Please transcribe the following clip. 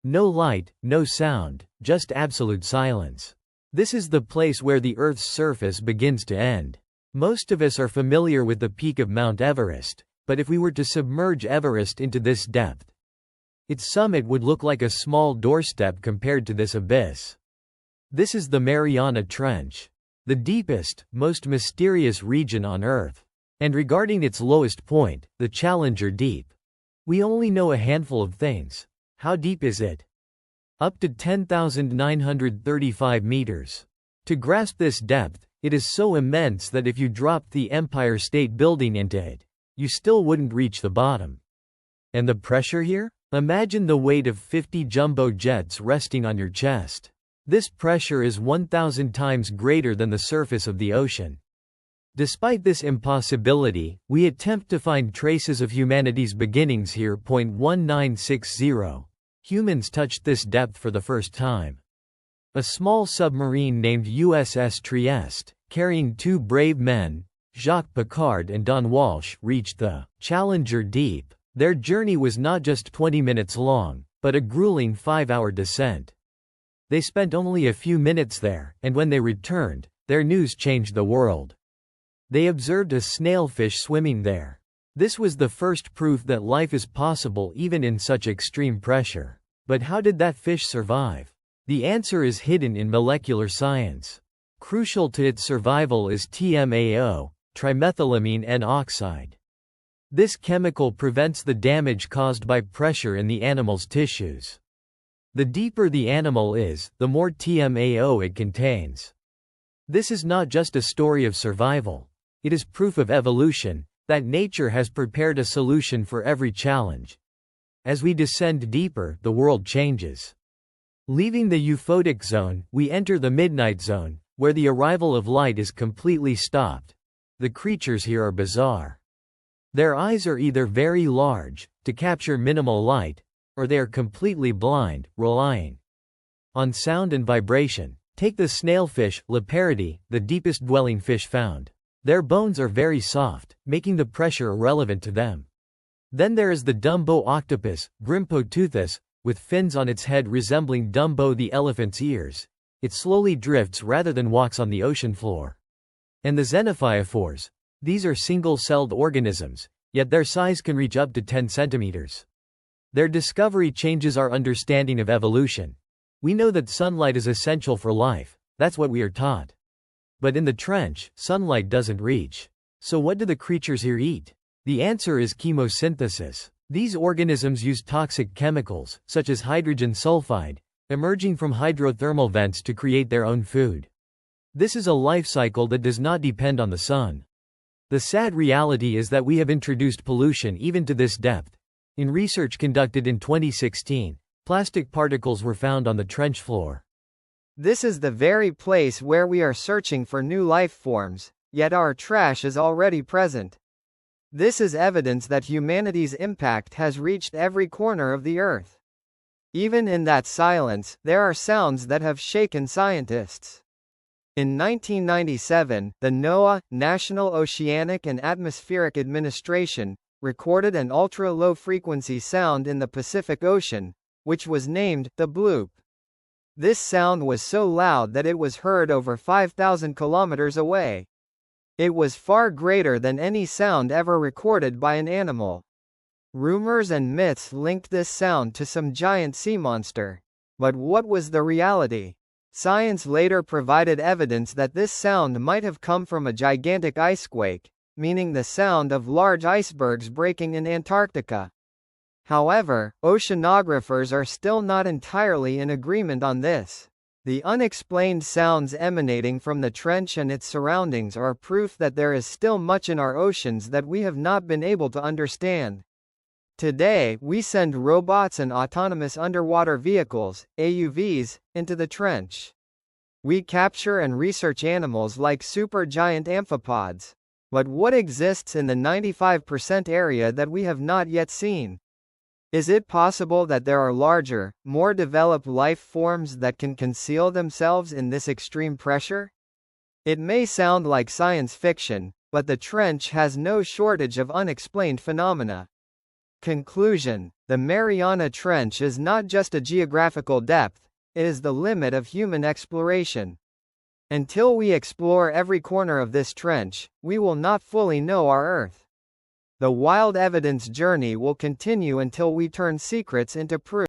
No light, no sound, just absolute silence. This is the place where the Earth's surface begins to end. Most of us are familiar with the peak of Mount Everest, but if we were to submerge Everest into this depth, its summit would look like a small doorstep compared to this abyss. This is the Mariana Trench, the deepest, most mysterious region on Earth. And regarding its lowest point, the Challenger Deep, we only know a handful of things. How deep is it? Up to 10,935 meters. To grasp this depth, it is so immense that if you dropped the Empire State Building into it, you still wouldn't reach the bottom. And the pressure here? Imagine the weight of 50 jumbo jets resting on your chest. This pressure is 1,000 times greater than the surface of the ocean. Despite this impossibility, we attempt to find traces of humanity's beginnings here. 1960. Humans touched this depth for the first time. A small submarine named USS Trieste, carrying two brave men, Jacques Piccard and Don Walsh, reached the Challenger Deep. Their journey was not just 20 minutes long, but a grueling 5-hour descent. They spent only a few minutes there, and when they returned, their news changed the world. They observed a snailfish swimming there. This was the first proof that life is possible even in such extreme pressure. But how did that fish survive? The answer is hidden in molecular science. Crucial to its survival is TMAO, trimethylamine N-oxide. This chemical prevents the damage caused by pressure in the animal's tissues. The deeper the animal is, the more TMAO it contains. This is not just a story of survival. It is proof of evolution, that nature has prepared a solution for every challenge. As we descend deeper, the world changes. Leaving the euphotic zone, we enter the midnight zone, where the arrival of light is completely stopped. The creatures here are bizarre. Their eyes are either very large, to capture minimal light, or they are completely blind, relying on sound and vibration. Take the snailfish, Leparidae, the deepest dwelling fish found. Their bones are very soft, making the pressure irrelevant to them. Then there is the Dumbo octopus, Grimpoteuthis, with fins on its head resembling Dumbo the elephant's ears. It slowly drifts rather than walks on the ocean floor. And the xenophyophores. These are single-celled organisms, yet their size can reach up to 10 centimeters. Their discovery changes our understanding of evolution. We know that sunlight is essential for life, that's what we are taught. But in the trench, sunlight doesn't reach. So what do the creatures here eat? The answer is chemosynthesis. These organisms use toxic chemicals, such as hydrogen sulfide, emerging from hydrothermal vents to create their own food. This is a life cycle that does not depend on the sun. The sad reality is that we have introduced pollution even to this depth. In research conducted in 2016, plastic particles were found on the trench floor. This is the very place where we are searching for new life forms, yet our trash is already present. This is evidence that humanity's impact has reached every corner of the Earth. Even in that silence, there are sounds that have shaken scientists. In 1997, the NOAA, National Oceanic and Atmospheric Administration, recorded an ultra-low-frequency sound in the Pacific Ocean, which was named the bloop. This sound was so loud that it was heard over 5,000 kilometers away. It was far greater than any sound ever recorded by an animal. Rumors and myths linked this sound to some giant sea monster. But what was the reality? Science later provided evidence that this sound might have come from a gigantic icequake, meaning the sound of large icebergs breaking in Antarctica. However, oceanographers are still not entirely in agreement on this. The unexplained sounds emanating from the trench and its surroundings are proof that there is still much in our oceans that we have not been able to understand. Today, we send robots and autonomous underwater vehicles, AUVs, into the trench. We capture and research animals like supergiant amphipods. But what exists in the 95% area that we have not yet seen? Is it possible that there are larger, more developed life forms that can conceal themselves in this extreme pressure? It may sound like science fiction, but the trench has no shortage of unexplained phenomena. Conclusion: the Mariana Trench is not just a geographical depth, it is the limit of human exploration. Until we explore every corner of this trench, we will not fully know our Earth. The wild evidence journey will continue until we turn secrets into proof.